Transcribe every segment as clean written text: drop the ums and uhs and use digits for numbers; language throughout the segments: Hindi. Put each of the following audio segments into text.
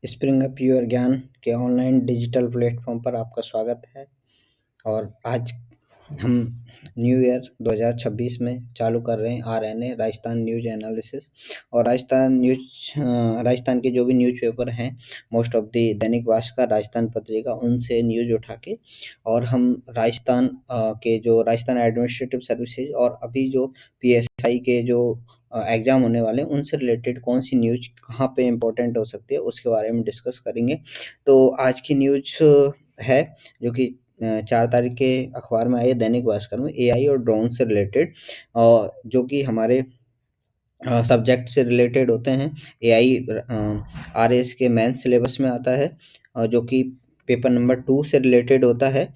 स्प्रिंग अप योर ज्ञान के ऑनलाइन डिजिटल प्लेटफॉर्म पर आपका स्वागत है। और आज हम न्यू ईयर 2026 में चालू कर रहे हैं आरएनए राजस्थान न्यूज एनालिसिस। और राजस्थान के जो भी न्यूज़पेपर हैं, most of the Dainik Bhaskar, Rajasthan Patrika, उनसे न्यूज उठा के और हम राजस्थान के जो राजस्थान एडमिनिस्ट्रेटिव सर्विसेज और अभी जो पीएसआई के जो एग्जाम होने वाले हैं उनसे रिलेटेड कौन सी न्यूज कहाँ पे इम्पोर्टेंट हो सकती है उसके बारे में डिस्कस करेंगे। तो आज की न्यूज है जो कि 4 तारीख के अखबार में आई है, दैनिक भास्कर में, एआई और ड्रोन से रिलेटेड, जो कि हमारे सब्जेक्ट से रिलेटेड होते हैं। एआई आरएस के मेंस सिलेबस में आता है, जो कि पेपर नंबर 2 से रिलेटेड होता है।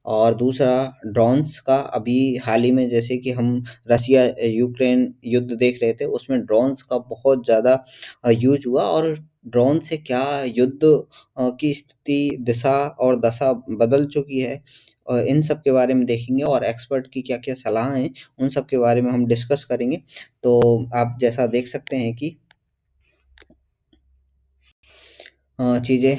और दूसरा ड्रोन्स का, अभी हाल ही में जैसे कि हम रसिया यूक्रेन युद्ध देख रहे थे, उसमें ड्रोन्स का बहुत ज़्यादा यूज हुआ और ड्रोन से क्या युद्ध की स्थिति, दिशा और दशा बदल चुकी है, इन सब के बारे में देखेंगे और एक्सपर्ट की क्या क्या सलाह हैं उन सब के बारे में हम डिस्कस करेंगे। तो आप जैसा देख सकते हैं कि चीज़ें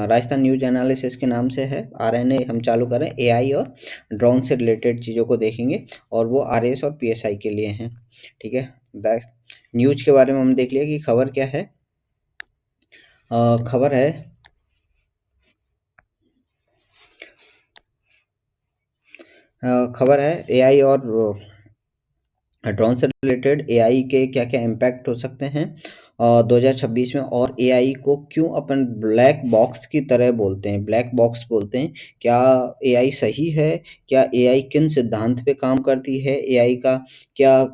राजस्थान न्यूज एनालिसिस के नाम से है, आरएनए हम चालू करें, एआई और ड्रोन से रिलेटेड चीज़ों को देखेंगे और वो आरएस और पीएसआई के लिए हैं। ठीक है, न्यूज के बारे में हम देख लिया कि खबर क्या है। खबर है एआई और ड्रोन से रिलेटेड, एआई के क्या क्या इम्पैक्ट हो सकते हैं 2026 में, और एआई को क्यों अपन ब्लैक बॉक्स की तरह बोलते हैं, ब्लैक बॉक्स बोलते हैं। क्या एआई सही है? क्या एआई किन सिद्धांत पे काम करती है? एआई का क्या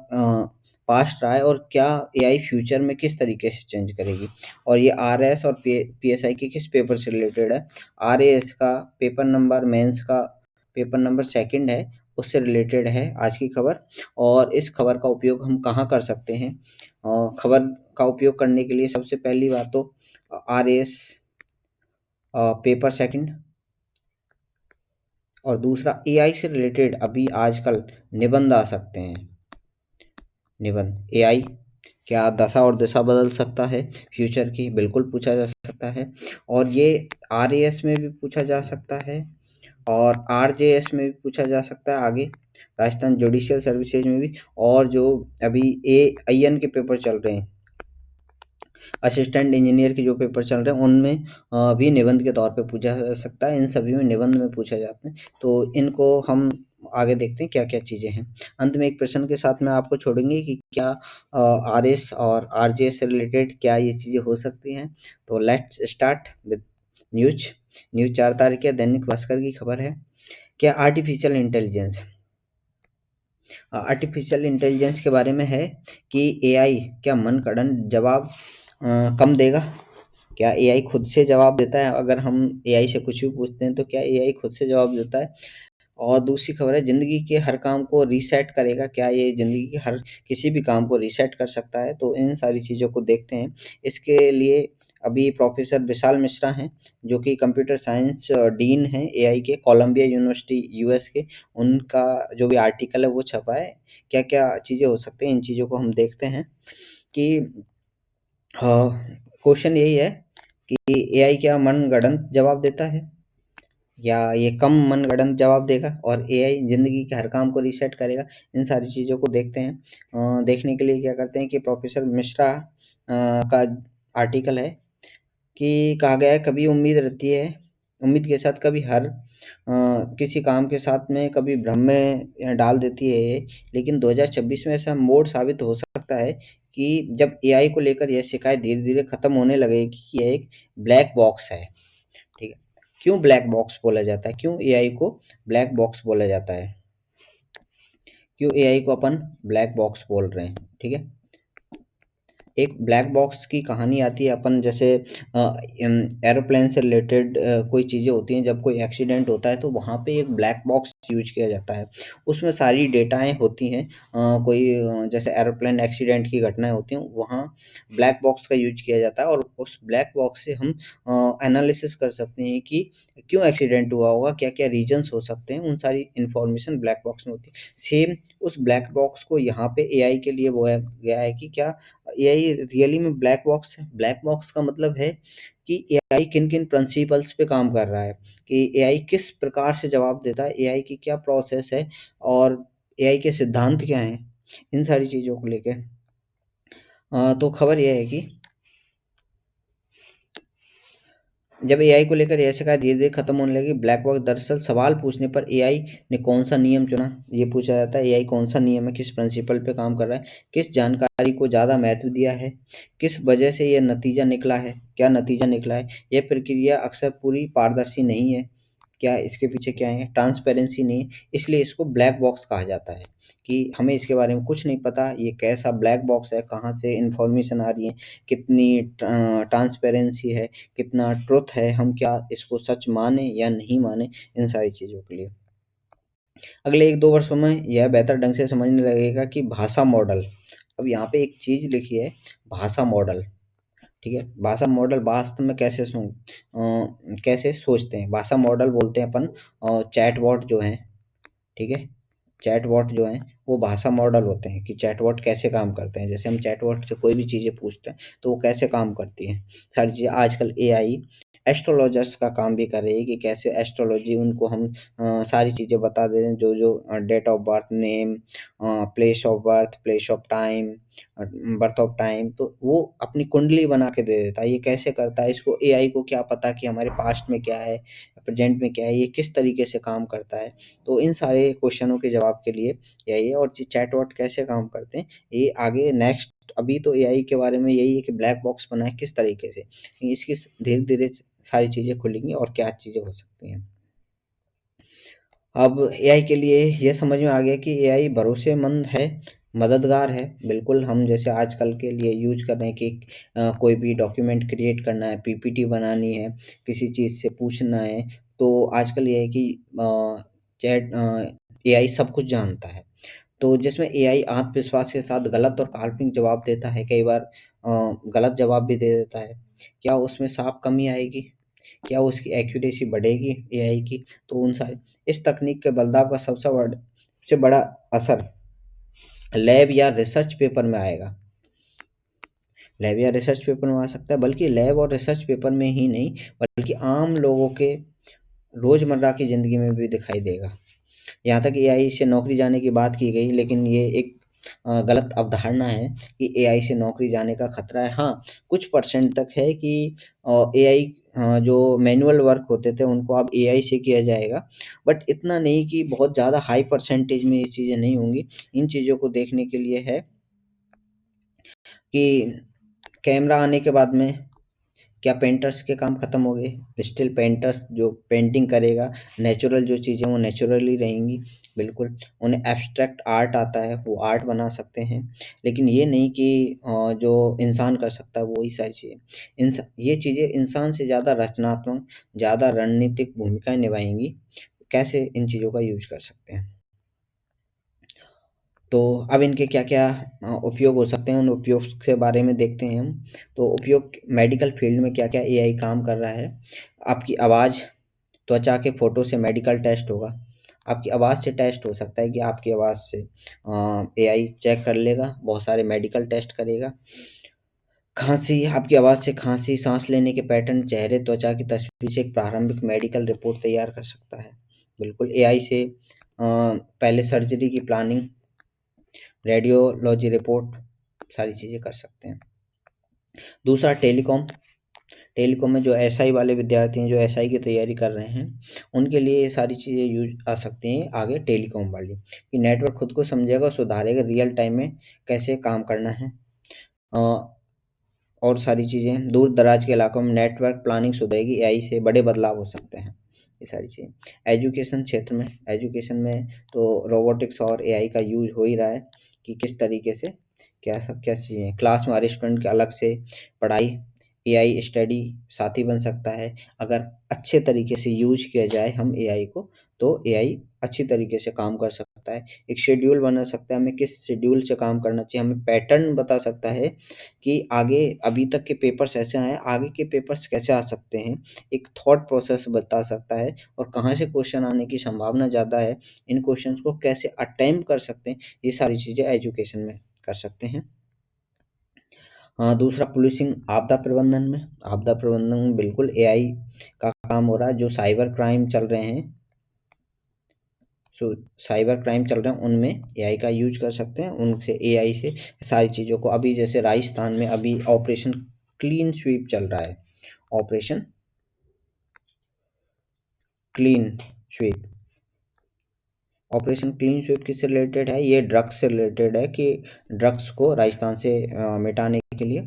पास्ट रहा है और क्या एआई फ्यूचर में किस तरीके से चेंज करेगी? और ये आरएस और पीएसआई के किस पेपर से रिलेटेड है? आरएस का पेपर नंबर, मेंस का पेपर नंबर 2 है, उससे रिलेटेड है आज की खबर। और इस खबर का उपयोग हम कहाँ कर सकते हैं? खबर का उपयोग करने के लिए सबसे पहली बात तो आरएस पेपर 2, और दूसरा एआई से रिलेटेड अभी आजकल निबंध आ सकते हैं। निबंध, एआई क्या दशा और दिशा बदल सकता है फ्यूचर की? बिल्कुल पूछा जा सकता है, और ये आरएएस में भी पूछा जा सकता है और आरजेएस में भी पूछा जा सकता है आगे, राजस्थान जुडिशियल सर्विसेज में भी। और जो अभी एआईएन के पेपर चल रहे हैं, असिस्टेंट इंजीनियर के जो पेपर चल रहे हैं, उनमें भी निबंध के तौर पे पूछा जा सकता है। इन सभी में निबंध में पूछा जाता है, तो इनको हम आगे देखते हैं क्या क्या चीज़ें हैं। अंत में एक प्रश्न के साथ में आपको छोड़ेंगे कि क्या आरएस और आरजेएस से रिलेटेड क्या ये चीज़ें हो सकती हैं। तो लेट्स स्टार्ट विद न्यूज 4 तारीख है, दैनिक भास्कर की खबर है। क्या आर्टिफिशियल इंटेलिजेंस के बारे में है कि एआई क्या मनगढ़ंत जवाब कम देगा? क्या एआई खुद से जवाब देता है? अगर हम एआई से कुछ भी पूछते हैं तो क्या एआई खुद से जवाब देता है? और दूसरी खबर है, ज़िंदगी के हर काम को रीसेट करेगा? क्या ये ज़िंदगी के हर किसी भी काम को रीसेट कर सकता है? तो इन सारी चीज़ों को देखते हैं। इसके लिए अभी प्रोफेसर विशाल मिश्रा हैं, जो कि कंप्यूटर साइंस डीन हैं एआई के, कोलंबिया यूनिवर्सिटी यूएस के। उनका जो भी आर्टिकल है वो छपा है। क्या-क्या चीज़ें हो सकती हैं, इन चीज़ों को हम देखते हैं कि क्वेश्चन यही है कि एआई क्या मनगढ़ंत जवाब देता है या ये कम मनगढ़ंत जवाब देगा, और एआई ज़िंदगी के हर काम को रीसेट करेगा? इन सारी चीज़ों को देखते हैं। देखने के लिए क्या करते हैं कि प्रोफेसर मिश्रा का आर्टिकल है कि कहा गया है, कभी उम्मीद रहती है, उम्मीद के साथ कभी हर किसी काम के साथ में कभी भ्रम में डाल देती है ये, लेकिन 2026 में ऐसा मोड़ साबित हो सकता है कि जब एआई को लेकर यह शिकायत धीरे-धीरे खत्म होने लगेगी कि यह एक ब्लैक बॉक्स है। ठीक है? क्यों ब्लैक बॉक्स बोला जाता है? क्यों एआई को ब्लैक बॉक्स बोला जाता है? क्यों एआई को अपन ब्लैक बॉक्स बोल रहे हैं? ठीक है? एक ब्लैक बॉक्स की कहानी आती है, अपन जैसे एरोप्लेन से रिलेटेड कोई चीज़ें होती हैं, जब कोई एक्सीडेंट होता है तो वहाँ पे एक ब्लैक बॉक्स यूज किया जाता है। उसमें सारी डेटाएँ होती हैं, कोई जैसे एरोप्लेन एक्सीडेंट की घटनाएँ होती हैं, वहाँ ब्लैक बॉक्स का यूज किया जाता है और उस ब्लैक बॉक्स से हम एनालिसिस कर सकते हैं कि क्यों एक्सीडेंट हुआ होगा, क्या-क्या रीज़न्स हो सकते हैं, उन सारी इन्फॉर्मेशन ब्लैक बॉक्स में होती है। सेम उस ब्लैक बॉक्स को यहाँ पे एआई के लिए बोया गया है कि क्या एआई रियली में ब्लैक बॉक्स है। ब्लैक बॉक्स का मतलब है कि एआई किन किन प्रिंसिपल्स पे काम कर रहा है, कि एआई किस प्रकार से जवाब देता है, एआई की क्या प्रोसेस है और एआई के सिद्धांत क्या हैं, इन सारी चीज़ों को लेके। तो खबर यह है कि जब एआई को लेकर यह शिकायत धीरे धीरे खत्म होने लगी। ब्लैक बॉक्स दरअसल सवाल पूछने पर एआई ने कौन सा नियम चुना, ये पूछा जाता है एआई कौन सा नियम है, किस प्रिंसिपल पे काम कर रहा है, किस जानकारी को ज़्यादा महत्व दिया है, किस वजह से यह नतीजा निकला है, क्या नतीजा निकला है। यह प्रक्रिया अक्सर पूरी पारदर्शी नहीं है, क्या इसके पीछे क्या है, ट्रांसपेरेंसी नहीं है, इसलिए इसको ब्लैक बॉक्स कहा जाता है कि हमें इसके बारे में कुछ नहीं पता, ये कैसा ब्लैक बॉक्स है, कहाँ से इंफॉर्मेशन आ रही है, कितनी ट्रांसपेरेंसी है, कितना ट्रुथ है, हम क्या इसको सच माने या नहीं माने, इन सारी चीज़ों के लिए। अगले 1-2 वर्षों में यह बेहतर ढंग से समझने लगेगा कि भाषा मॉडल, अब यहाँ पे एक चीज़ लिखी है भाषा मॉडल, ठीक है। भाषा मॉडल वास्तव में कैसे सोचते हैं। भाषा मॉडल बोलते हैं अपन चैटबॉट जो हैं, ठीक है। चैटबॉट जो हैं वो भाषा मॉडल होते हैं कि चैटबॉट कैसे काम करते हैं। जैसे हम चैटबॉट से कोई भी चीज़ें पूछते हैं तो वो कैसे काम करती हैं, सारी चीज़ें। आजकल एआई एस्ट्रोलॉजर्स का काम भी कर रही है कि कैसे एस्ट्रोलॉजी उनको हम सारी चीज़ें बता दें, जो date of birth, name, place of birth, place of time, birth of time, तो वो अपनी कुंडली बना के दे देता है। ये कैसे करता है, इसको एआई को क्या पता कि हमारे पास्ट में क्या है, प्रेजेंट में क्या है, ये किस तरीके से काम करता है। तो इन सारे क्वेश्चनों के जवाब के लिए यही है। और चैटबॉट कैसे काम करते हैं, ये आगे नेक्स्ट, अभी तो एआई के बारे में यही है कि ब्लैक बॉक्स बना है किस तरीके से, इसकी धीरे धीरे सारी चीज़ें खुलेंगी और क्या चीज़ें हो सकती हैं। अब एआई के लिए ये समझ में आ गया कि एआई भरोसेमंद है, मददगार है। बिल्कुल हम जैसे आजकल के लिए यूज कर रहे हैं कि कोई भी डॉक्यूमेंट क्रिएट करना है, पीपीटी बनानी है, किसी चीज़ से पूछना है, तो आजकल ये है कि एआई सब कुछ जानता है। तो जिसमें एआई आत्मविश्वास के साथ गलत और काल्पनिक जवाब देता है, कई बार गलत जवाब भी दे देता है। क्या उसमें साफ कमी आएगी? क्या उसकी एक्यूरेसी बढ़ेगी एआई की? तो उन सारे इस तकनीक के बदलाव का सबसे बड़ा असर लैब या रिसर्च पेपर में आएगा। लैब या रिसर्च पेपर में आ सकता है, बल्कि लैब और रिसर्च पेपर में ही नहीं, बल्कि आम लोगों के रोज़मर्रा की ज़िंदगी में भी दिखाई देगा। यहाँ तक एआई से नौकरी जाने की बात की गई, लेकिन ये एक गलत अवधारणा है कि एआई से नौकरी जाने का खतरा है। हाँ, कुछ परसेंट तक है कि एआई जो मैनुअल वर्क होते थे उनको अब एआई से किया जाएगा, बट इतना नहीं कि बहुत ज़्यादा हाई परसेंटेज में ये चीज़ें नहीं होंगी। इन चीज़ों को देखने के लिए है कि कैमरा आने के बाद में क्या पेंटर्स के काम खत्म हो गए? स्टिल पेंटर्स जो पेंटिंग करेगा, नेचुरल जो चीज़ें वो नेचुरली रहेंगी, बिल्कुल। उन्हें एब्स्ट्रैक्ट आर्ट आता है, वो आर्ट बना सकते हैं, लेकिन ये नहीं कि जो इंसान कर सकता है वो ही सारी चीज़ें। ये चीज़ें इंसान से ज़्यादा रचनात्मक, ज़्यादा रणनीतिक भूमिकाएँ निभाएँगी। कैसे इन चीज़ों का यूज़ कर सकते हैं। तो अब इनके क्या-क्या उपयोग हो सकते हैं, उन उपयोग के बारे में देखते हैं हम। तो उपयोग मेडिकल फील्ड में क्या-क्या एआई काम कर रहा है। आपकी आवाज़, त्वचा के फ़ोटो से मेडिकल टेस्ट होगा। आपकी आवाज़ से टेस्ट हो सकता है कि आपकी आवाज़ से एआई चेक कर लेगा, बहुत सारे मेडिकल टेस्ट करेगा। खाँसी, आपकी आवाज़ से खाँसी, साँस लेने के पैटर्न, चेहरे, त्वचा की तस्वीर से एक प्रारंभिक मेडिकल रिपोर्ट तैयार कर सकता है। बिल्कुल एआई से पहले सर्जरी की प्लानिंग, रेडियोलॉजी रिपोर्ट, सारी चीज़ें कर सकते हैं। दूसरा टेलीकॉम, टेलीकॉम में जो एसआई वाले विद्यार्थी हैं, जो एसआई की तैयारी कर रहे हैं, उनके लिए ये सारी चीज़ें यूज़ आ सकती हैं आगे टेलीकॉम वाली, कि नेटवर्क खुद को समझेगा और सुधारेगा, रियल टाइम में कैसे काम करना है। अ, और सारी चीज़ें दूर-दराज के इलाकों में नेटवर्क प्लानिंग सुधरेगी, एआई से बड़े बदलाव हो सकते हैं, ये सारी चीज़ें। एजुकेशन क्षेत्र में, एजुकेशन में तो रोबोटिक्स और एआई का यूज़ हो ही रहा है कि किस तरीके से क्या चीज़ें क्लास में हर स्टूडेंट के अलग से पढ़ाई, एआई स्टडी साथी बन सकता है। अगर अच्छे तरीके से यूज़ किया जाए हम एआई को, तो एआई अच्छी तरीके से काम कर सकता सकता है, एक शेड्यूल बना सकता है, हमें किस शेड्यूल से काम करना चाहिए, हमें पैटर्न बता सकता है कि आगे अभी तक के पेपर्स ऐसे आए हैं, आगे के पेपर्स कैसे आ सकते हैं, एक थॉट प्रोसेस बता सकता है और कहाँ से क्वेश्चन आने की संभावना ज़्यादा है, इन क्वेश्चंस को कैसे अटेम्प्ट कर सकते हैं, ये सारी चीज़ें एजुकेशन में कर सकते हैं। दूसरा पुलिसिंग, आपदा प्रबंधन में, आपदा प्रबंधन में बिल्कुल एआई का काम हो रहा है। जो साइबर क्राइम चल रहे हैं, साइबर क्राइम चल रहे हैं उनमें एआई का यूज कर सकते हैं, उनसे एआई से सारी चीज़ों को, अभी जैसे राजस्थान में अभी ऑपरेशन क्लीन स्वीप चल रहा है, operation clean sweep, operation clean sweep किससे रिलेटेड है, ये ड्रग्स से रिलेटेड है कि ड्रग्स को राजस्थान से मिटाने के लिए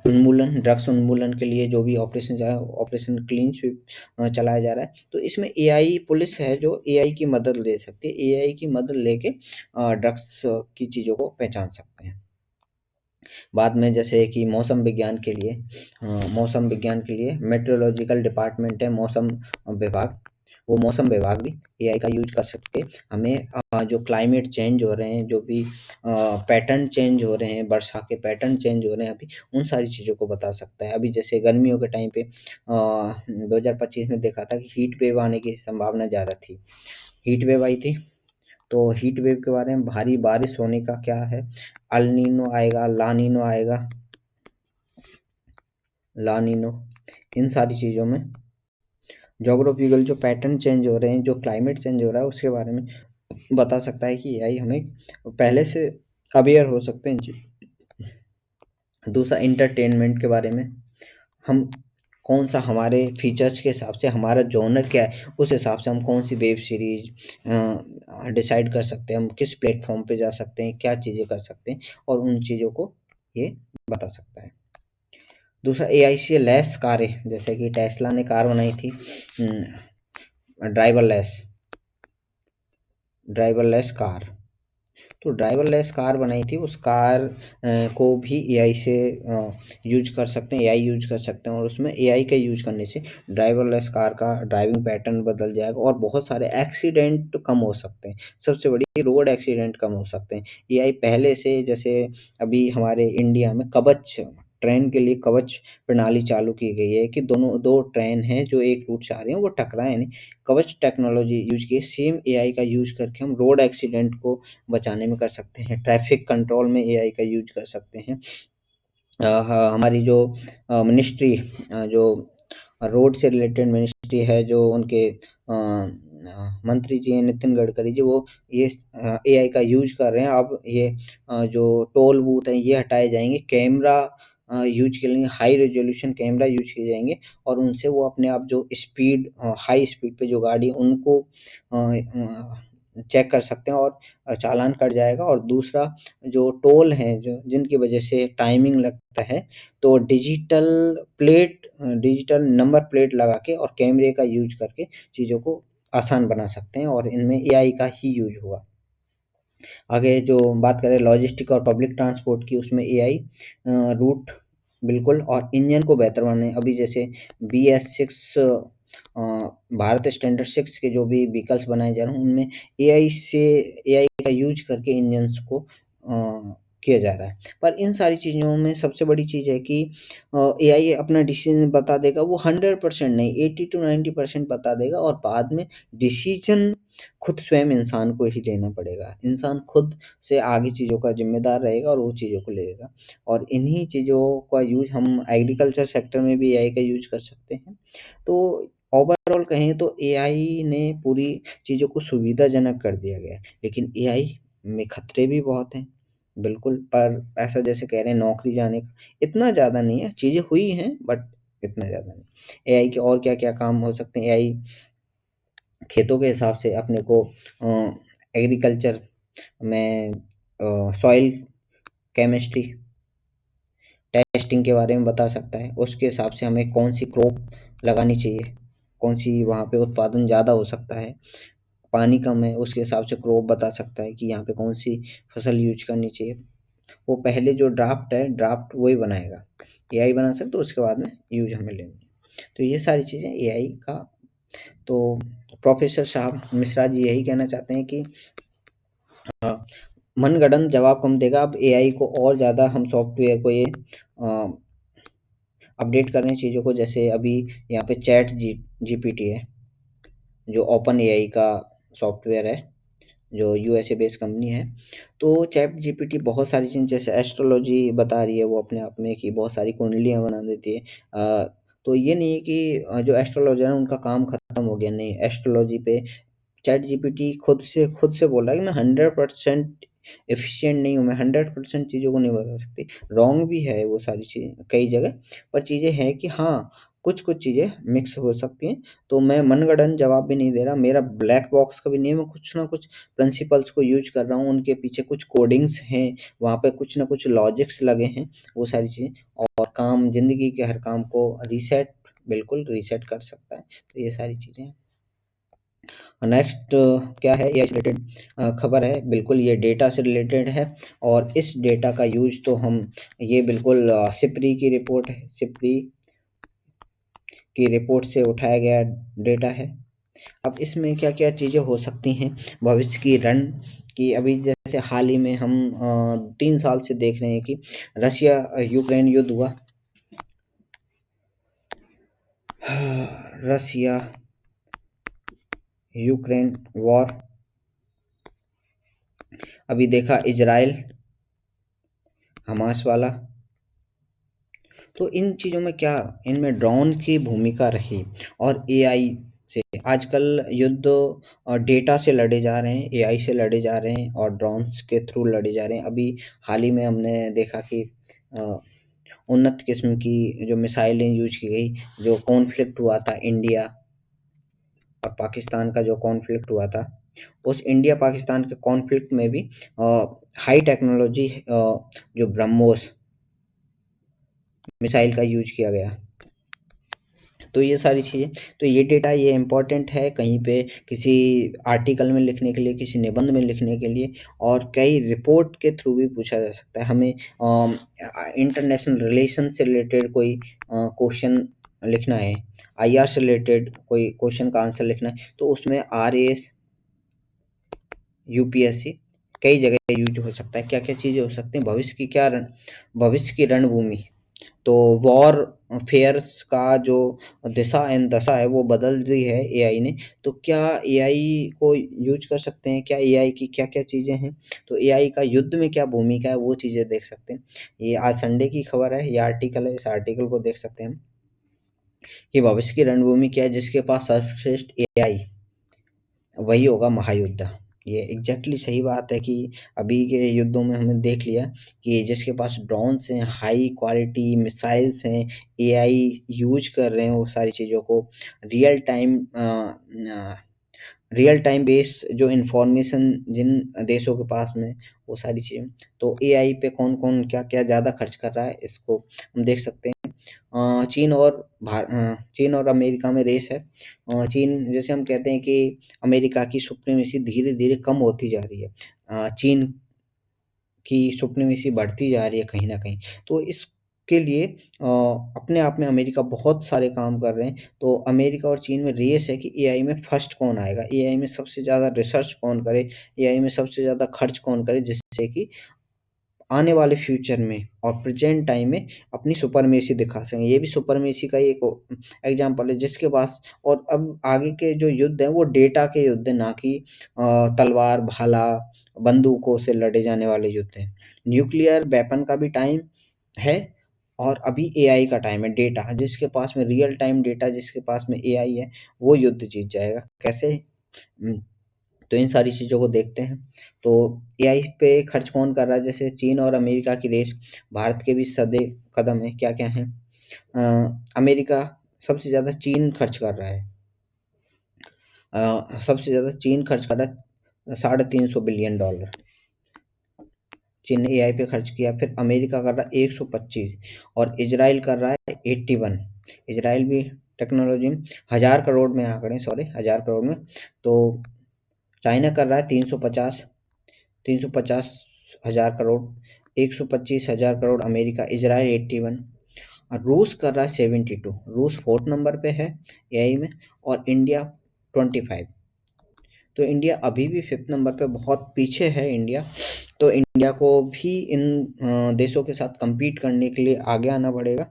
उन्मूलन, ड्रग्स उन्मूलन के लिए जो भी ऑपरेशन जा रहा है, ऑपरेशन क्लीन स्वीप चलाया जा रहा है। तो इसमें एआई पुलिस है जो एआई की मदद ले सकती है, एआई की मदद लेके ड्रग्स की चीज़ों को पहचान सकते हैं। बाद में जैसे कि मौसम विज्ञान के लिए, मौसम विज्ञान के लिए मेट्रोलॉजिकल डिपार्टमेंट है, मौसम विभाग, वो मौसम विभाग भी एआई का यूज कर सकते हमें जो क्लाइमेट चेंज हो रहे हैं, जो भी पैटर्न चेंज हो रहे हैं, वर्षा के पैटर्न चेंज हो रहे हैं, अभी उन सारी चीज़ों को बता सकता है। अभी जैसे गर्मियों के टाइम पे 2025 में देखा था कि हीट वेव आने की संभावना ज़्यादा थी, हीट वेव आई थी। तो हीट वेव के बारे में, भारी बारिश होने का क्या है, अल नीनो आएगा, ला नीनो आएगा, ला नीनो, इन सारी चीज़ों में जोग्राफिकल जो पैटर्न चेंज हो रहे हैं, जो क्लाइमेट चेंज हो रहा है, उसके बारे में बता सकता है कि एआई हमें पहले से अवेयर हो सकते हैं जी। दूसरा इंटरटेनमेंट के बारे में, हम कौन सा हमारे फीचर्स के हिसाब से, हमारा जॉनर क्या है, उस हिसाब से हम कौन सी वेब सीरीज डिसाइड कर सकते हैं, हम किस प्लेटफॉर्म पे जा सकते हैं, क्या चीज़ें कर सकते हैं, और उन चीज़ों को ये बता सकता है। दूसरा एआई से लेस कारें, जैसे कि टेस्ला ने कार बनाई थी ड्राइवरलेस कार, तो ड्राइवरलेस कार बनाई थी, उस कार को भी एआई से यूज कर सकते हैं, एआई यूज कर सकते हैं, और उसमें एआई का यूज करने से ड्राइवरलेस कार का ड्राइविंग पैटर्न बदल जाएगा और बहुत सारे एक्सीडेंट कम हो सकते हैं, सबसे बड़ी रोड एक्सीडेंट कम हो सकते हैं। एआई पहले से, जैसे अभी हमारे इंडिया में कवच, ट्रेन के लिए कवच प्रणाली चालू की गई है कि दोनों दो ट्रेन हैं जो एक रूट से आ रही हैं वो टकराए नहीं, कवच टेक्नोलॉजी यूज की, सेम एआई का यूज करके हम रोड एक्सीडेंट को बचाने में कर सकते हैं, ट्रैफिक कंट्रोल में एआई का यूज कर सकते हैं। हमारी जो मिनिस्ट्री, जो रोड से रिलेटेड मिनिस्ट्री है, जो उनके मंत्री जी हैं नितिन गडकरी जी, वो ये एआई का यूज कर रहे हैं। अब ये जो टोल बूथ हैं ये हटाए जाएंगे, कैमरा यूज के लिए हाई रेजोल्यूशन कैमरा यूज किए जाएंगे, और उनसे वो अपने आप जो स्पीड, हाई स्पीड पे जो गाड़ी है उनको चेक कर सकते हैं और चालान कट जाएगा। और दूसरा जो टोल हैं, जो जिनकी वजह से टाइमिंग लगता है, तो डिजिटल नंबर प्लेट लगा के और कैमरे का यूज करके चीज़ों को आसान बना सकते हैं, और इनमें एआई का ही यूज होगा। आगे जो बात करें लॉजिस्टिक और पब्लिक ट्रांसपोर्ट की, उसमें एआई रूट बिल्कुल, और इंजन को बेहतर बनाने, अभी जैसे BS6 भारत स्टैंडर्ड 6 के जो भी व्हीकल्स बनाए जा रहे हैं उनमें एआई का यूज करके इंजन्स को किया जा रहा है। पर इन सारी चीज़ों में सबसे बड़ी चीज़ है कि एआई अपना डिसीजन बता देगा, वो 100% नहीं, 80 to 90% बता देगा, और बाद में डिसीजन खुद स्वयं इंसान को ही लेना पड़ेगा। इंसान खुद से आगे चीज़ों का ज़िम्मेदार रहेगा और वो चीज़ों को लेगा, और इन्हीं चीज़ों का यूज़ हम एग्रीकल्चर सेक्टर में भी एआई का यूज़ कर सकते हैं। तो ओवरऑल कहें तो एआई ने पूरी चीज़ों को सुविधाजनक कर दिया गया है, लेकिन एआई में खतरे भी बहुत हैं। बिल्कुल, पर ऐसा जैसे कह रहे हैं नौकरी जाने का, इतना ज़्यादा नहीं है, चीज़ें हुई हैं बट इतना ज़्यादा नहीं। एआई के और क्या-क्या काम हो सकते हैं, एआई खेतों के हिसाब से अपने को एग्रीकल्चर में सॉइल केमिस्ट्री टेस्टिंग के बारे में बता सकता है, उसके हिसाब से हमें कौन सी क्रॉप लगानी चाहिए, कौन सी वहाँ पे उत्पादन ज़्यादा हो सकता है, पानी कम है उसके हिसाब से क्रॉप बता सकता है कि यहाँ पे कौन सी फसल यूज करनी चाहिए। वो पहले जो ड्राफ्ट है, ड्राफ्ट वही बनाएगा, एआई बना सकता है, उसके बाद में यूज हमें लेनी है। तो ये सारी चीज़ें एआई का। तो प्रोफेसर साहब मिश्रा जी यही कहना चाहते हैं कि हाँ, मनगढ़ंत जवाब कम देगा। अब एआई को और ज़्यादा हम सॉफ्टवेयर को ये अपडेट कर रहे हैं चीज़ों को। जैसे अभी यहाँ पे चैट जीपीटी है, जो ओपन एआई का सॉफ्टवेयर है, जो यूएसए बेस्ड कंपनी है। तो चैट जीपीटी बहुत सारी चीज़, जैसे एस्ट्रोलॉजी बता रही है वो अपने आप में, कि बहुत सारी कुंडलियाँ बना देती है। तो ये नहीं है कि जो एस्ट्रोलॉजर है उनका काम खत्म हो गया, नहीं। एस्ट्रोलॉजी पे चैट जीपीटी खुद से बोल रहा है कि मैं 100% एफिशिएंट नहीं हूँ, मैं 100% चीज़ों को नहीं बता सकती। रॉन्ग भी है वो सारी चीज़ें कई जगह, पर चीज़ें हैं कि हाँ, कुछ चीज़ें मिक्स हो सकती हैं। तो मैं मनगढ़ंत जवाब भी नहीं दे रहा, मेरा ब्लैक बॉक्स का भी नहीं है। मैं कुछ ना कुछ प्रिंसिपल्स को यूज कर रहा हूँ, उनके पीछे कुछ कोडिंग्स हैं, वहाँ पे कुछ ना कुछ लॉजिक्स लगे हैं, वो सारी चीज़ें। और काम, ज़िंदगी के हर काम को बिल्कुल रीसेट कर सकता है। तो ये सारी चीज़ें हैं। नेक्स्ट क्या है, ये रिलेटेड खबर है, बिल्कुल ये डेटा से रिलेटेड है। और इस डेटा का यूज तो हम, ये बिल्कुल सिप्री की रिपोर्ट है, सिप्री की रिपोर्ट से उठाया गया डेटा है। अब इसमें क्या क्या चीज़ें हो सकती हैं भविष्य की रण की। अभी जैसे हाल ही में हम 3 साल से देख रहे हैं कि रशिया यूक्रेन युद्ध हुआ। Russia Ukraine war. अभी देखा इजराइल हमास वाला। तो इन चीज़ों में क्या, इनमें ड्रोन की भूमिका रही, और एआई से आजकल युद्ध डेटा से लड़े जा रहे हैं, एआई से लड़े जा रहे हैं, और ड्रोन्स के थ्रू लड़े जा रहे हैं। अभी हाल ही में हमने देखा कि अ, उन्नत किस्म की जो मिसाइलें यूज की गई, जो कॉन्फ्लिक्ट हुआ था इंडिया और पाकिस्तान का, जो कॉन्फ्लिक्ट हुआ था, उस इंडिया पाकिस्तान के कॉन्फ्लिक्ट में भी हाई टेक्नोलॉजी जो ब्रह्मोस मिसाइल का यूज किया गया। तो ये सारी चीज़ें, तो ये डेटा ये इम्पोर्टेंट है कहीं पे किसी आर्टिकल में लिखने के लिए, किसी निबंध में लिखने के लिए, और कई रिपोर्ट के थ्रू भी पूछा जा सकता है। हमें इंटरनेशनल रिलेशन से रिलेटेड कोई क्वेश्चन लिखना है, आईआर से रिलेटेड कोई क्वेश्चन का आंसर लिखना है, तो उसमें आरएएस, यूपीएससी कई जगह यूज हो सकता है। क्या क्या चीज़ें हो सकती हैं, भविष्य की रणभूमि। तो वॉर फेयर्स का जो दिशा एंड दशा है वो बदल दी है एआई ने। तो क्या एआई को यूज कर सकते हैं, क्या एआई की क्या क्या चीज़ें हैं, तो एआई का युद्ध में क्या भूमिका है, वो चीज़ें देख सकते हैं। ये आज संडे की खबर है, ये आर्टिकल है, इस आर्टिकल को देख सकते हैं हम, कि भविष्य की रणभूमि क्या है, जिसके पास सर्वश्रेष्ठ एआई वही होगा महायोद्धा। ये एग्जैक्टली सही बात है कि अभी के युद्धों में हमने देख लिया कि जिसके पास ड्रोन्स हैं, हाई क्वालिटी मिसाइल्स हैं, एआई यूज कर रहे हैं वो सारी चीज़ों को, real time real time base जो इन्फॉर्मेशन जिन देशों के पास में, वो सारी चीज़ें। तो एआई पे कौन कौन क्या क्या ज़्यादा खर्च कर रहा है, इसको हम देख सकते हैं। चीन और अमेरिका में रेस है। चीन, जैसे हम कहते हैं कि अमेरिका की सुप्रीमेसी धीरे धीरे कम होती जा रही है, चीन की सुप्रीमेसी बढ़ती जा रही है कहीं ना कहीं। तो इसके लिए अपने आप में अमेरिका बहुत सारे काम कर रहे हैं। तो अमेरिका और चीन में रेस है कि एआई में फर्स्ट कौन आएगा, एआई में सबसे ज़्यादा रिसर्च कौन करे, एआई में सबसे ज़्यादा खर्च कौन करे, जिससे कि आने वाले फ्यूचर में और प्रेजेंट टाइम में अपनी सुपरमेसी दिखा सकें। ये भी सुपरमेसी का ही एक एग्जाम्पल है, जिसके पास, और अब आगे के जो युद्ध हैं वो डेटा के युद्ध हैं, ना कि तलवार भाला बंदूकों से लड़े जाने वाले युद्ध हैं। न्यूक्लियर वेपन का भी टाइम है, और अभी एआई का टाइम है। डेटा जिसके पास में, रियल टाइम डेटा जिसके पास में एआई है, वो युद्ध जीत जाएगा। कैसे? तो इन सारी चीज़ों को देखते हैं। तो एआई पे खर्च कौन कर रहा है, जैसे चीन और अमेरिका की रेस, भारत के भी सदे कदम है, क्या क्या हैं। अमेरिका सबसे ज़्यादा, चीन खर्च कर रहा है, सबसे ज़्यादा चीन खर्च कर रहा है, $350 बिलियन चीन ने एआई पे खर्च किया। फिर अमेरिका कर रहा है 125, और इजराइल कर रहा है 81। इजराइल भी टेक्नोलॉजी में 1000 करोड़ में आंकड़े, सॉरी 1000 करोड़ में। तो चाइना कर रहा है 350, 350,000 करोड़, 125,000 करोड़ अमेरिका, इजराइल 81, और रूस कर रहा है 72। रूस 4th नंबर पे है एआई में, और इंडिया 25। तो इंडिया अभी भी 5th नंबर पे बहुत पीछे है इंडिया। तो इंडिया को भी इन देशों के साथ कम्पीट करने के लिए आगे आना पड़ेगा।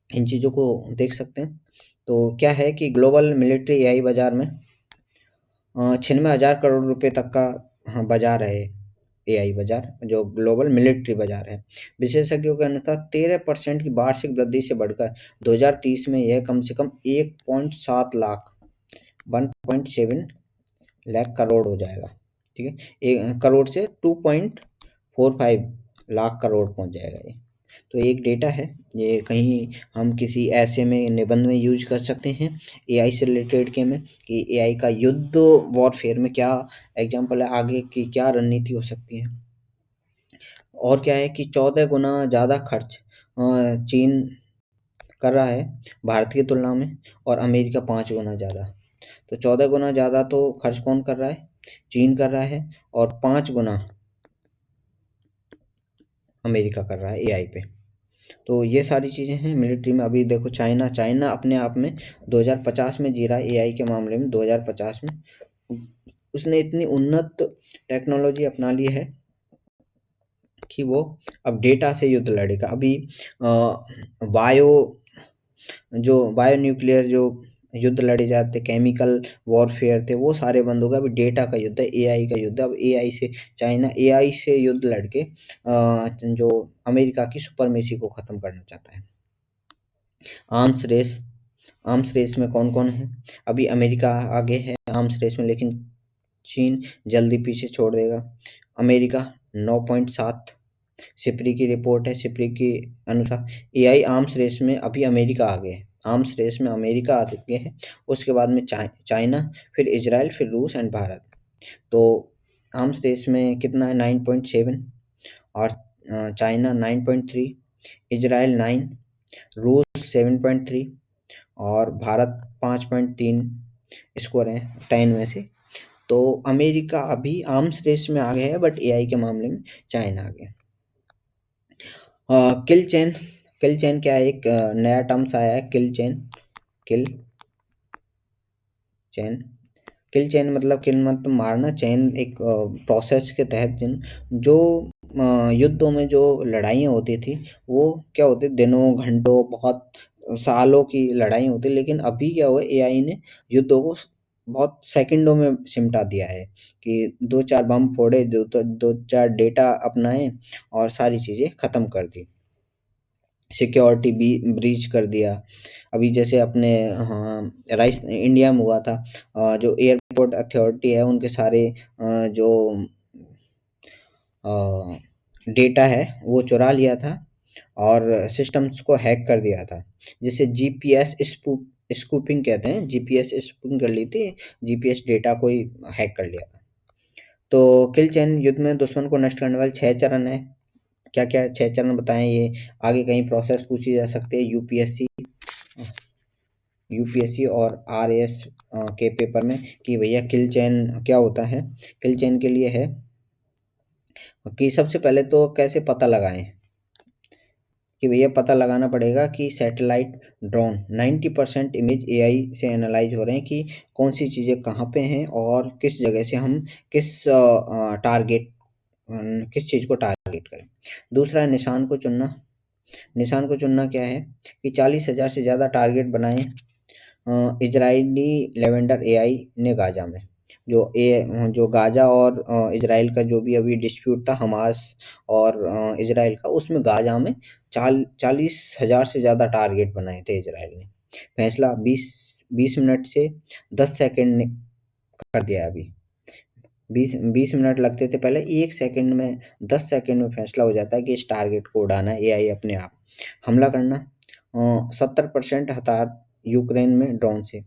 इन चीज़ों को देख सकते हैं। तो क्या है कि ग्लोबल मिलिट्री एआई बाजार में 96,000 करोड़ रुपए तक का हाँ बाजार है। एआई बाजार जो ग्लोबल मिलिट्री बाजार है, विशेषज्ञों के अनुसार 13% की वार्षिक वृद्धि से बढ़कर 2030 में यह कम से कम 1.7 लाख 1.7 लाख करोड़ हो जाएगा। ठीक है, 1 करोड़ से 2.45 लाख करोड़ पहुंच जाएगा ये। तो एक डेटा है, ये कहीं हम किसी ऐसे में निबंध में यूज कर सकते हैं एआई से रिलेटेड के में कि एआई का युद्ध वॉरफेयर में क्या एग्जाम्पल है, आगे की क्या रणनीति हो सकती है। और क्या है कि 14 गुना ज़्यादा खर्च चीन कर रहा है भारत की तुलना में, और अमेरिका 5 गुना ज़्यादा। तो 14 गुना ज़्यादा तो खर्च कौन कर रहा है, चीन कर रहा है, और 5 गुना अमेरिका कर रहा है एआई पे। तो ये सारी चीज़ें हैं मिलिट्री में। अभी देखो चाइना चाइना अपने आप में 2050 में जी रहा है एआई के मामले में। 2050 में उसने इतनी उन्नत टेक्नोलॉजी अपना ली है कि वो अब डेटा से युद्ध लड़ेगा। अभी बायो बायो न्यूक्लियर जो युद्ध लड़े जाते, केमिकल वॉरफेयर थे, वो सारे बंद हो गए। अभी डेटा का युद्ध है, एआई का युद्ध है। अब एआई से चाइना एआई से युद्ध लड़के जो अमेरिका की सुपरमेसी को ख़त्म करना चाहता है। आर्म्स रेस आर्म्स रेस में कौन कौन है, अभी अमेरिका आगे है आर्म्स रेस में, लेकिन चीन जल्दी पीछे छोड़ देगा। अमेरिका 9.7, सिप्री की रिपोर्ट है, सिप्री के अनुसार एआई आर्म्स रेस में अभी अमेरिका आगे है। आर्म्स रेस में अमेरिका आगे है, उसके बाद में चाइना, फिर इजराइल, फिर रूस एंड भारत। तो आर्म्स रेस में कितना है, 9.7, और चाइना 9.3, इजराइल 9, रूस 7.3 और भारत 5.3 स्कोर है 10 में से। तो अमेरिका अभी आर्म्स रेस में आगे है, बट एआई के मामले में चाइना आगे है। किल चेन, किल चेन क्या है, एक नया टर्म्स आया है, kill chain. Kill chain, kill chain मतलब किल मतलब मारना, चेन एक प्रोसेस के तहत जिन जो युद्धों में जो लड़ाइयाँ होती थी वो क्या होती, दिनों घंटों बहुत सालों की लड़ाई होती, लेकिन अभी क्या हुआ, एआई ने युद्धों को बहुत सेकंडों में सिमटा दिया है कि 2-4 बम फोड़े, 2-4 डेटा अपनाए और सारी चीज़ें ख़त्म कर दी, सिक्योरिटी भी ब्रीच कर दिया। अभी जैसे अपने राइस इंडिया में हुआ था, जो एयरपोर्ट अथॉरिटी है उनके सारे जो डेटा है वो चुरा लिया था और सिस्टम्स को हैक कर दिया था, जिसे जीपीएस स्कूपिंग कहते हैं। जीपीएस स्कूपिंग कर ली थी, जीपीएस डेटा को ही हैक कर लिया था। तो किल चैन युद्ध में दुश्मन को नष्ट करने वाले 6 चरण है। क्या क्या 6 चरण बताएं, ये आगे कहीं प्रोसेस पूछी जा सकती है यूपीएससी और आरएएस के पेपर में कि भैया किल चैन क्या होता है। किल चैन के लिए है कि सबसे पहले तो कैसे पता लगाएं, कि भैया पता लगाना पड़ेगा कि सैटेलाइट ड्रोन 90% इमेज एआई से एनालाइज हो रहे हैं कि कौन सी चीज़ें कहाँ पे हैं और किस जगह से हम टारगेट किस चीज़ को टारगेट करें। दूसरा है निशान को चुनना। निशान को चुनना क्या है कि 40,000 से ज़्यादा टारगेट बनाए इजरायली लेवेंडर एआई ने गाजा में। जो गाजा और इजराइल का जो भी अभी डिस्प्यूट था हमास और इजराइल का, उसमें गाजा में 40,000 से ज़्यादा टारगेट बनाए थे इजराइल ने। फैसला 20 मिनट से 10 सेकंड ने कर दिया। अभी 20 मिनट लगते थे पहले, 1 सेकंड में 10 सेकंड में फैसला हो जाता है कि इस टारगेट को उड़ाना है। एआई अपने आप हमला करना, 70% हताहत यूक्रेन में ड्रोन से,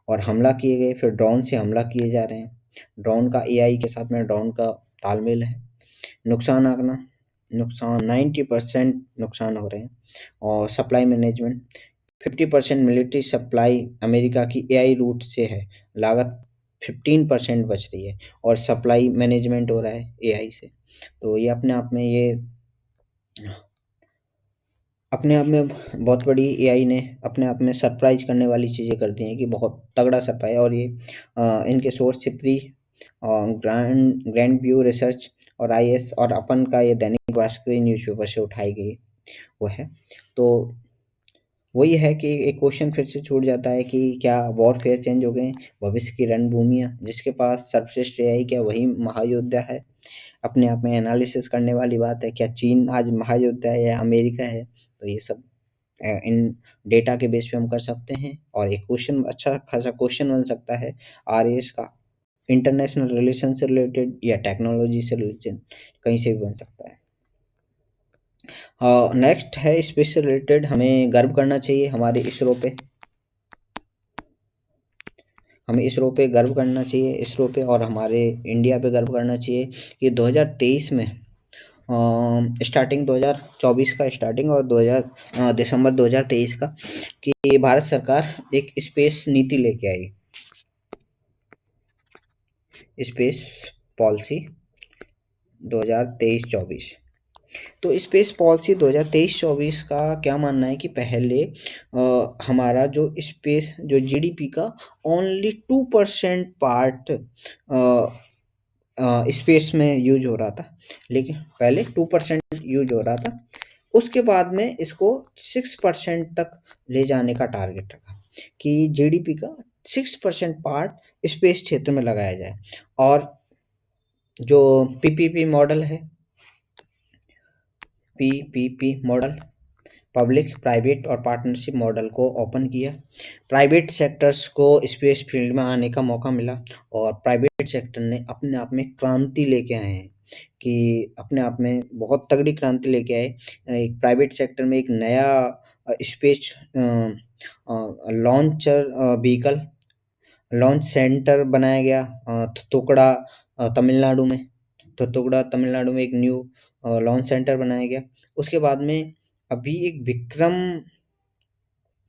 और हमला किए गए, फिर ड्रोन से हमला किए जा रहे हैं। ड्रोन का एआई के साथ में ड्रोन का तालमेल है। नुकसान आंकना, नुकसान 90% नुकसान हो रहे हैं। और supply management, 50% military supply America की एआई रूट से है, लागत 15% बच रही है, और सप्लाई मैनेजमेंट हो रहा है एआई से। तो ये अपने आप में ये अपने आप में बहुत बड़ी एआई ने अपने आप में सरप्राइज करने वाली चीज़ें कर दी हैं कि बहुत तगड़ा सरप्राइज। और ये इनके source SIPRI, grand view research और आईएस और अपन का ये दैनिक भास्कर न्यूज़पेपर से उठाई गई वो है। तो वही है कि एक क्वेश्चन फिर से छूट जाता है कि क्या वॉरफेयर चेंज हो गए हैं? भविष्य की रणभूमियाँ, जिसके पास सर्वश्रेष्ठ एआई, क्या वही महायोद्धा है? अपने आप में एनालिसिस करने वाली बात है। क्या चीन आज महायोद्धा है या अमेरिका है? तो ये सब इन डेटा के बेस पे हम कर सकते हैं। और एक क्वेश्चन, अच्छा खासा क्वेश्चन बन सकता है आरएएस का, इंटरनेशनल रिलेशन से रिलेटेड या टेक्नोलॉजी से रिलेटेड, कहीं से भी बन सकता है। नेक्स्ट है स्पेस से रिलेटेड, हमें गर्व करना चाहिए हमारे इसरो पे। हमें इसरो पे गर्व करना चाहिए, इसरो पे और हमारे इंडिया पे गर्व करना चाहिए कि 2023 में स्टार्टिंग 2024 का स्टार्टिंग और 2000 दिसंबर 2023 का कि भारत सरकार एक स्पेस नीति लेके आई, स्पेस पॉलिसी 2023-24। तो स्पेस पॉलिसी 2023-24 का क्या मानना है कि पहले हमारा जो स्पेस जो जीडीपी का ओनली 2% पार्ट स्पेस में यूज हो रहा था, लेकिन पहले 2% यूज हो रहा था। उसके बाद में इसको 6% तक ले जाने का टारगेट रखा कि जीडीपी का 6% पार्ट स्पेस क्षेत्र में लगाया जाए। और जो पीपीपी मॉडल है, पीपीपी मॉडल, पब्लिक प्राइवेट और पार्टनरशिप मॉडल को ओपन किया। प्राइवेट सेक्टर्स को स्पेस फील्ड में आने का मौका मिला और प्राइवेट सेक्टर ने अपने आप में क्रांति लेके आए हैं कि अपने आप में बहुत तगड़ी क्रांति लेके आए। एक प्राइवेट सेक्टर में एक नया space launcher vehicle launch centre बनाया गया थुतुकड़ा तमिलनाडु में। थुतुकड़ा तमिलनाडु में एक न्यू लॉन्च सेंटर बनाया गया। उसके बाद में अभी एक विक्रम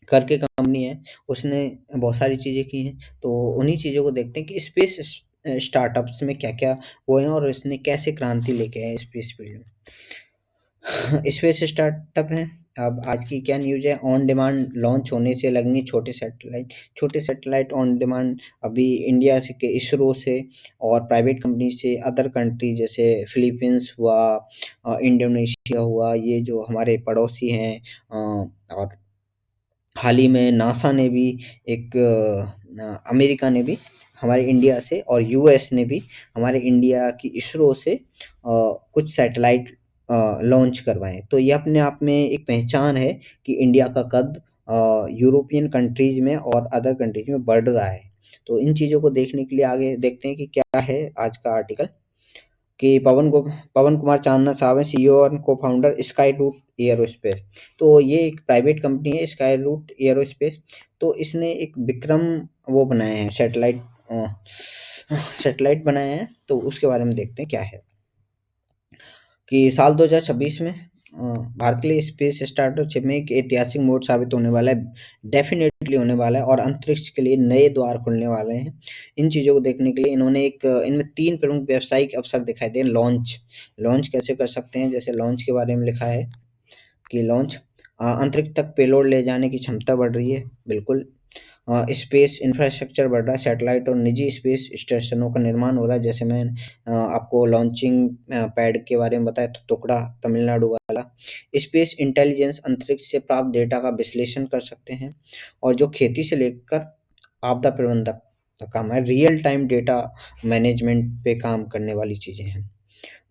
करके कंपनी है, उसने बहुत सारी चीज़ें की हैं। तो उन्हीं चीज़ों को देखते हैं कि स्पेस स्टार्टअप्स में क्या-क्या हुए हैं और इसने कैसे क्रांति लेके आए हैं स्पेस फील्ड में। स्पेस स्टार्टअप हैं। अब आज की क्या न्यूज़ है, ऑन डिमांड लॉन्च होने से लगेंगे छोटे सैटेलाइट ऑन डिमांड अभी इंडिया से के इसरो से और प्राइवेट कंपनी से अदर कंट्री जैसे फिलीपींस हुआ, इंडोनेशिया हुआ, ये जो हमारे पड़ोसी हैं। और हाल ही में नासा ने भी एक अमेरिका ने भी हमारे इंडिया से और यूएस ने भी हमारे इंडिया की इसरो से कुछ सैटेलाइट लॉन्च करवाए। तो ये अपने आप में एक पहचान है कि इंडिया का कद यूरोपियन कंट्रीज में और अदर कंट्रीज में बढ़ रहा है। तो इन चीज़ों को देखने के लिए आगे देखते हैं कि क्या है आज का आर्टिकल कि पवन कुमार चांदना साहब हैं, सीईओ और को-फाउंडर स्काई रूट एयरोस्पेस। तो ये एक प्राइवेट कंपनी है स्काई रूट एयरोस्पेस। तो इसने एक विक्रम वो बनाए हैं सैटेलाइट बनाए हैं। तो उसके बारे में देखते हैं क्या है कि साल 2026 में भारत के लिए स्पेस स्टार्टअप में एक ऐतिहासिक मोड़ साबित होने वाला है, डेफिनेटली होने वाला है और अंतरिक्ष के लिए नए द्वार खुलने वाले हैं। इन चीज़ों को देखने के लिए इन्होंने इनमें 3 प्रमुख व्यावसायिक अवसर दिखाई दिए। लॉन्च कैसे कर सकते हैं, जैसे लॉन्च के बारे में लिखा है कि लॉन्च अंतरिक्ष तक पेलोड ले जाने की क्षमता बढ़ रही है, बिल्कुल। स्पेस इंफ्रास्ट्रक्चर बढ़ रहा है, सैटेलाइट और निजी स्पेस स्टेशनों का निर्माण हो रहा है। जैसे मैं आपको लॉन्चिंग पैड के बारे में बताया तो टुकड़ा तमिलनाडु वाला। स्पेस इंटेलिजेंस, अंतरिक्ष से प्राप्त डेटा का विश्लेषण कर सकते हैं और जो खेती से लेकर आपदा प्रबंधक का काम है, रियल टाइम डेटा मैनेजमेंट पे काम करने वाली चीज़ें हैं।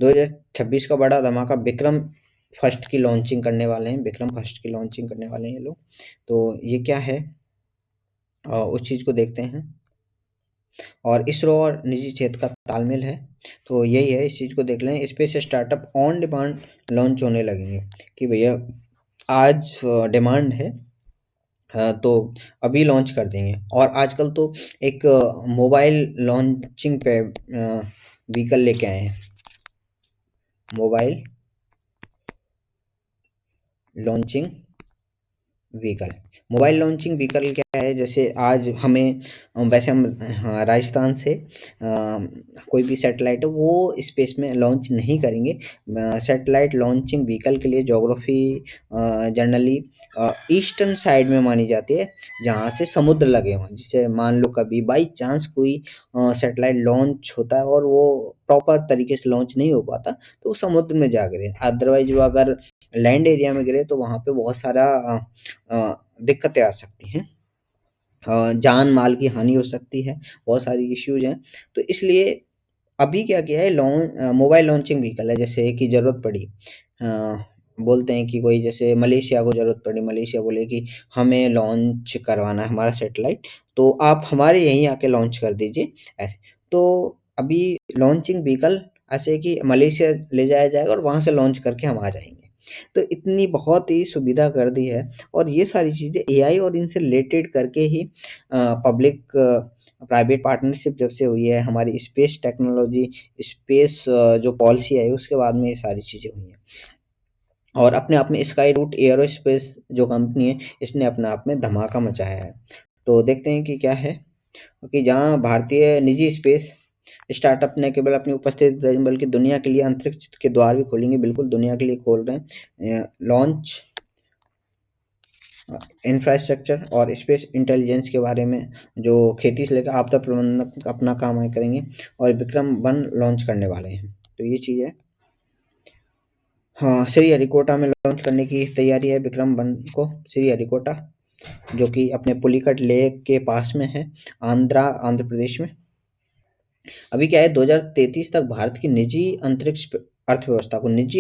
2026 का बड़ा धमाका, विक्रम फर्स्ट की लॉन्चिंग करने वाले हैं, विक्रम फर्स्ट की लॉन्चिंग करने वाले हैं ये लोग। तो ये क्या है उस चीज़ को देखते हैं। और इसरो और निजी क्षेत्र का तालमेल है, तो यही है, इस चीज़ को देख लें। Space startup on demand launch होने लगेंगे कि भैया आज डिमांड है तो अभी लॉन्च कर देंगे। और आजकल तो एक मोबाइल लॉन्चिंग पे व्हीकल लेके आए हैं, mobile launching vehicle. Mobile launching vehicle क्या है, जैसे आज हमें वैसे हम हाँ, राजस्थान से कोई भी सैटेलाइट है वो स्पेस में लॉन्च नहीं करेंगे। सैटेलाइट लॉन्चिंग व्हीकल के लिए ज्योग्राफी जनरली ईस्टर्न साइड में मानी जाती है, जहाँ से समुद्र लगे हों। जैसे मान लो कभी बाई चांस कोई सैटेलाइट लॉन्च होता है और वो प्रॉपर तरीके से लॉन्च नहीं हो पाता, तो वो समुद्र में जा गिरे। अदरवाइज वो अगर लैंड एरिया में गिरे तो वहाँ पे बहुत सारा दिक्कतें आ सकती हैं, जान माल की हानि हो सकती है, बहुत सारी इश्यूज हैं। तो इसलिए अभी क्या किया है, मोबाइल लॉन्चिंग व्हीकल है। जैसे कि ज़रूरत पड़ी, बोलते हैं कि कोई जैसे मलेशिया को ज़रूरत पड़ी, मलेशिया बोले कि हमें लॉन्च करवाना है हमारा सैटेलाइट, तो आप हमारे यहीं आके लॉन्च कर दीजिए, ऐसे। तो अभी लॉन्चिंग व्हीकल ऐसे कि मलेशिया ले जाया जाएगा और वहाँ से लॉन्च करके हम आ जाएंगे। तो इतनी बहुत ही सुविधा कर दी है। और ये सारी चीज़ें एआई और इनसे रिलेटेड करके ही पब्लिक प्राइवेट पार्टनरशिप जब से हुई है, हमारी स्पेस टेक्नोलॉजी, स्पेस जो पॉलिसी आई उसके बाद में ये सारी चीज़ें हुई हैं। और अपने आप में स्काई रूट एयरोस्पेस जो कंपनी है, इसने अपने आप में धमाका मचाया है। तो देखते हैं कि क्या है, कि जहाँ भारतीय निजी स्पेस स्टार्टअप ने केवल अपनी उपस्थिति नहीं, बल्कि दुनिया के लिए अंतरिक्ष के द्वार भी खोलेंगे। बिल्कुल दुनिया के लिए खोल रहे हैं। लॉन्च इंफ्रास्ट्रक्चर और स्पेस इंटेलिजेंस के बारे में, जो खेती से लेकर आपदा प्रबंधन अपना काम आगे करेंगे, और विक्रम वन लॉन्च करने वाले हैं। तो ये चीज़ है। हाँ, श्रीहरिकोटा में लॉन्च करने की तैयारी है विक्रम वन को। श्रीहरिकोटा जो कि अपने पुलिकट लेक के पास में है, आंध्र प्रदेश में। अभी क्या है, 2033 तक भारत की निजी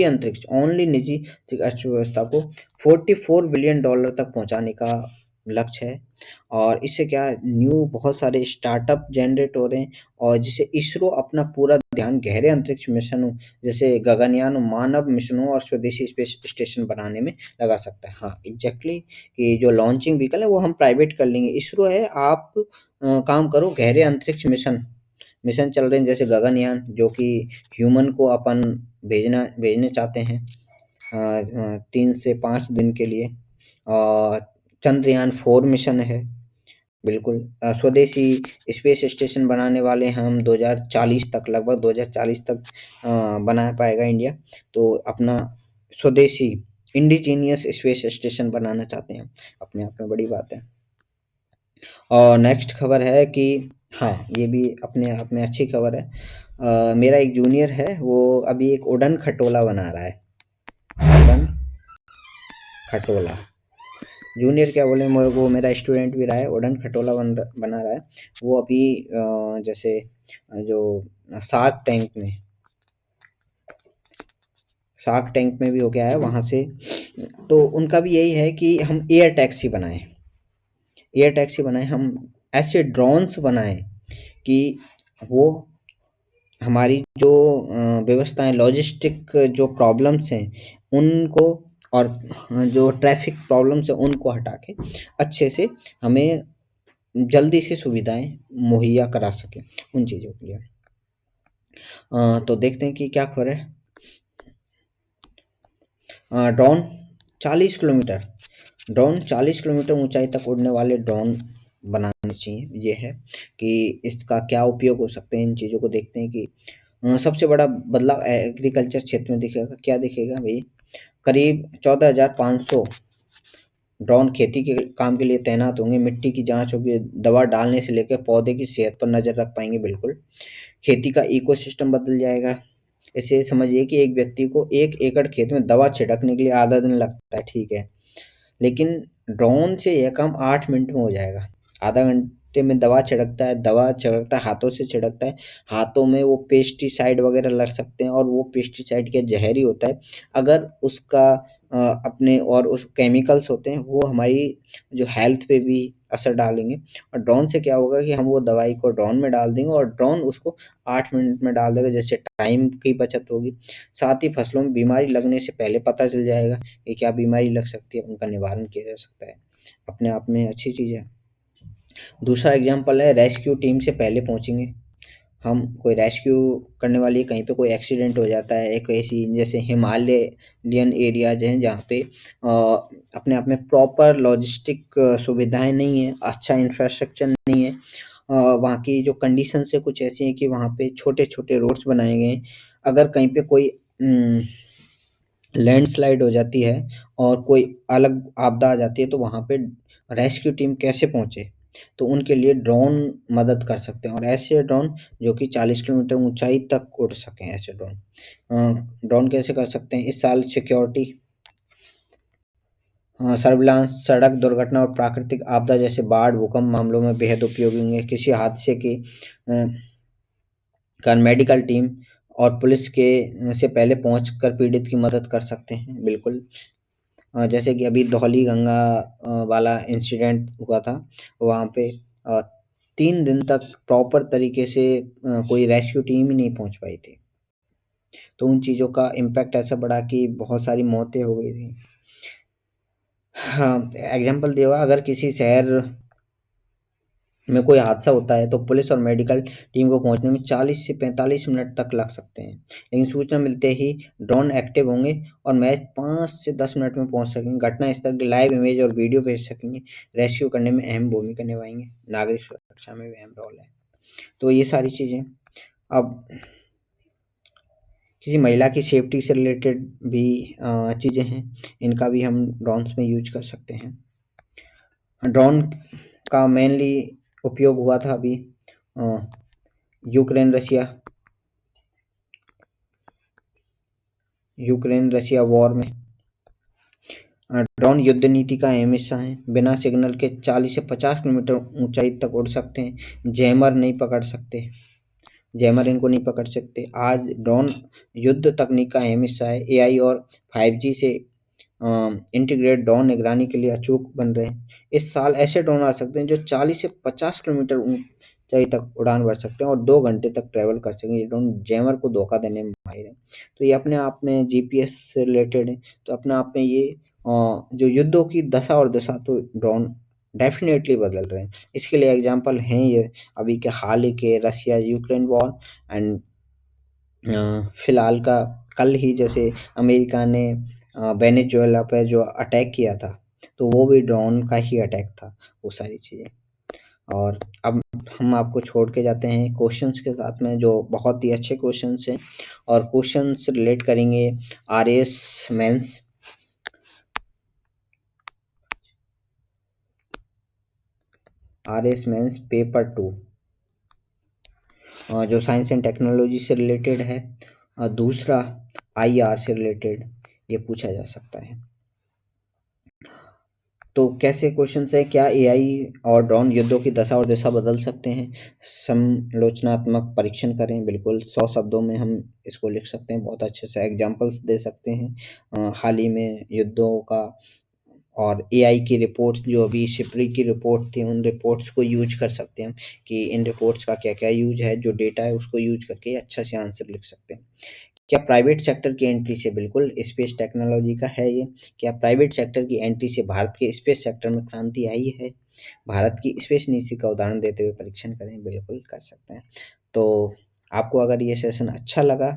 अंतरिक्ष ओनली निजी अर्थव्यवस्था को $44 बिलियन तक पहुंचाने का लक्ष्य है। और इससे क्या न्यू बहुत सारे स्टार्टअप जनरेट हो रहे हैं, और जिसे इसरो अपना पूरा ध्यान गहरे अंतरिक्ष मिशनों जैसे गगनयान, मानव मिशनों और स्वदेशी स्पेस स्टेशन बनाने में लगा सकता है। हाँ एग्जैक्टली, कि जो लॉन्चिंग व्हीकल है वो हम प्राइवेट कर लेंगे। इसरो है, आप काम करो, गहरे अंतरिक्ष मिशन चल रहे हैं, जैसे गगनयान जो कि ह्यूमन को अपन भेजने चाहते हैं 3 से 5 दिन के लिए। और चंद्रयान 4 मिशन है। बिल्कुल स्वदेशी स्पेस स्टेशन बनाने वाले हैं हम 2040 तक, लगभग 2040 तक बना पाएगा इंडिया। तो अपना स्वदेशी इंडिजीनियस स्पेस स्टेशन बनाना चाहते हैं, अपने आप में बड़ी बात है। और नेक्स्ट खबर है कि हाँ, ये भी अपने आप में अच्छी खबर है। मेरा एक जूनियर है, वो अभी एक उड़न खटोला बना रहा है। उड़न खटोला, जूनियर क्या बोले, वो मेरा स्टूडेंट भी रहा है, उड़न खटोला बना रहा है। वो अभी जैसे जो शार्क टैंक में भी हो गया है वहाँ से। तो उनका भी यही है कि हम एयर टैक्सी बनाएं, हम ऐसे ड्रोन्स बनाएं कि वो हमारी जो व्यवस्थाएं, लॉजिस्टिक जो प्रॉब्लम्स हैं उनको, और जो ट्रैफिक प्रॉब्लम्स हैं उनको हटा के अच्छे से हमें जल्दी से सुविधाएं मुहैया करा सकें उन चीज़ों के लिए। तो देखते हैं कि क्या खबर है। ड्रोन 40 किलोमीटर ड्रोन 40 किलोमीटर ऊंचाई तक उड़ने वाले ड्रोन बनाने चाहिए। ये है कि इसका क्या उपयोग हो सकते हैं, इन चीज़ों को देखते हैं कि सबसे बड़ा बदलाव एग्रीकल्चर क्षेत्र में दिखेगा। क्या दिखेगा भाई, करीब 14,500 ड्रोन खेती के काम के लिए तैनात होंगे। मिट्टी की जांच होगी, दवा डालने से लेकर पौधे की सेहत पर नजर रख पाएंगे। बिल्कुल खेती का इकोसिस्टम बदल जाएगा। ऐसे समझिए कि एक व्यक्ति को 1 एकड़ खेत में दवा छिड़कने के लिए आधा दिन लगता है, ठीक है, लेकिन ड्रोन से यह काम 8 मिनट में हो जाएगा। आधा घंटे में दवा छिड़कता है, हाथों से छिड़कता है। हाथों में वो पेस्टिसाइड वगैरह लग सकते हैं, और वो पेस्टिसाइड क्या जहरी होता है। अगर उसका अपने और उस केमिकल्स होते हैं वो हमारी जो हेल्थ पे भी असर डालेंगे। और ड्रोन से क्या होगा कि हम वो दवाई को ड्रोन में डाल देंगे और ड्रोन उसको 8 मिनट में डाल देगा, जिससे टाइम की बचत होगी। साथ ही फसलों में बीमारी लगने से पहले पता चल जाएगा कि क्या बीमारी लग सकती है, उनका निवारण किया जा सकता है। अपने आप में अच्छी चीज़ है। दूसरा एग्जाम्पल है, रेस्क्यू टीम से पहले पहुंचेंगे। हम कोई रेस्क्यू करने वाली कहीं पे कोई एक्सीडेंट हो जाता है, एक ऐसी जैसे हिमालयन एरियाज हैं जहाँ पे अपने आप में प्रॉपर लॉजिस्टिक सुविधाएं नहीं है, अच्छा इंफ्रास्ट्रक्चर नहीं है। वहाँ की जो कंडीशन है कुछ ऐसी हैं कि वहाँ पे छोटे छोटे रोड्स बनाए गए हैं। अगर कहीं पे कोई लैंडस्लाइड हो जाती है और कोई अलग आपदा आ जाती है तो वहाँ पे रेस्क्यू टीम कैसे पहुँचे, तो उनके लिए ड्रोन मदद कर सकते हैं। और ऐसे ड्रोन जो कि 40 किलोमीटर ऊंचाई तक उड़ सकें, ऐसे ड्रोन ड्रोन कैसे कर सकते हैं इस साल सिक्योरिटी सर्विलांस, सड़क दुर्घटना और प्राकृतिक आपदा जैसे बाढ़ भूकंप मामलों में बेहद उपयोगी होंगे। किसी हादसे की कारण मेडिकल टीम और पुलिस के से पहले पहुंचकर पीड़ित की मदद कर सकते हैं, बिल्कुल। जैसे कि अभी धौली गंगा वाला इंसिडेंट हुआ था, वहाँ पे 3 दिन तक प्रॉपर तरीके से कोई रेस्क्यू टीम ही नहीं पहुंच पाई थी। तो उन चीज़ों का इम्पैक्ट ऐसा बढ़ा कि बहुत सारी मौतें हो गई थी। हाँ, एग्जाम्पल दिया हुआ, अगर किसी शहर में कोई हादसा होता है तो पुलिस और मेडिकल टीम को पहुंचने में 40 से 45 मिनट तक लग सकते हैं, लेकिन सूचना मिलते ही ड्रोन एक्टिव होंगे और मैच 5 से 10 मिनट में पहुंच सकेंगे, घटना स्थल की लाइव इमेज और वीडियो भेज सकेंगे, रेस्क्यू करने में अहम भूमिका निभाएंगे, नागरिक सुरक्षा में भी अहम रोल है। तो ये सारी चीज़ें। अब किसी महिला की सेफ्टी से रिलेटेड भी चीज़ें हैं, इनका भी हम ड्रोन्स में यूज कर सकते हैं। ड्रोन का मेनली उपयोग हुआ था अभी यूक्रेन रशिया वॉर में। ड्रोन युद्ध नीति का अहम हिस्सा है, बिना सिग्नल के 40 से 50 किलोमीटर ऊंचाई तक उड़ सकते हैं, जैमर इनको नहीं पकड़ सकते। आज ड्रोन युद्ध तकनीक का अहम हिस्सा है, एआई और 5G से इंटीग्रेट ड्रोन निगरानी के लिए अचूक बन रहे हैं। इस साल ऐसे ड्रोन आ सकते हैं जो 40 से 50 किलोमीटर ऊंचाई तक उड़ान भर सकते हैं और 2 घंटे तक ट्रैवल कर सकेंगे। ये ड्रोन जैमर को धोखा देने में माहिर है। तो ये अपने आप में जीपीएस से रिलेटेड है, तो अपने आप में ये जो युद्धों की दशा और दिशा तो ड्रोन डेफिनेटली बदल रहे हैं। इसके लिए एग्जांपल हैं ये अभी के हाल ही के रशिया यूक्रेन वॉर एंड फिलहाल का कल ही जैसे अमेरिका ने वेनेजुएला पे जो अटैक किया था, तो वो भी ड्रोन का ही अटैक था, वो सारी चीज़ें। और अब हम आपको छोड़ के जाते हैं क्वेश्चंस के साथ में, जो बहुत ही अच्छे क्वेश्चंस हैं और क्वेश्चंस रिलेट करेंगे आरएएस मेंस पेपर 2 जो साइंस एंड टेक्नोलॉजी से रिलेटेड है, और दूसरा आईआर से रिलेटेड ये पूछा जा सकता है। तो कैसे क्वेश्चन है, क्या एआई और ड्रोन युद्धों की दशा और दिशा बदल सकते हैं? समालोचनात्मक परीक्षण करें, बिल्कुल 100 शब्दों में हम इसको लिख सकते हैं, बहुत अच्छे से एग्जांपल्स दे सकते हैं हाल ही में युद्धों का। और एआई की रिपोर्ट्स जो अभी शिप्री की रिपोर्ट थी, उन रिपोर्ट्स को यूज कर सकते हैं हम कि इन रिपोर्ट्स का क्या क्या यूज है, जो डेटा है उसको यूज करके अच्छा से आंसर लिख सकते हैं। क्या प्राइवेट सेक्टर की एंट्री से, बिल्कुल स्पेस टेक्नोलॉजी का है ये, क्या प्राइवेट सेक्टर की एंट्री से भारत के स्पेस सेक्टर में क्रांति आई है? भारत की स्पेस नीति का उदाहरण देते हुए परीक्षण करें, बिल्कुल कर सकते हैं। तो आपको अगर ये सेशन अच्छा लगा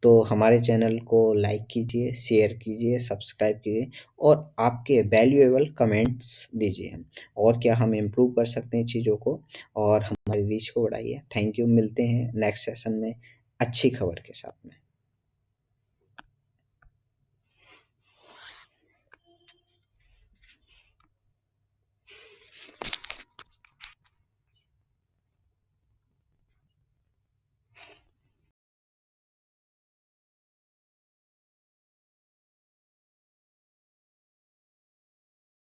तो हमारे चैनल को लाइक कीजिए, शेयर कीजिए, सब्सक्राइब कीजिए और आपके वैल्यूएबल कमेंट्स दीजिए हम, और क्या हम इम्प्रूव कर सकते हैं चीज़ों को, और हमारी रीच को बढ़ाइए। थैंक यू, मिलते हैं नेक्स्ट सेशन में अच्छी खबर के साथ में।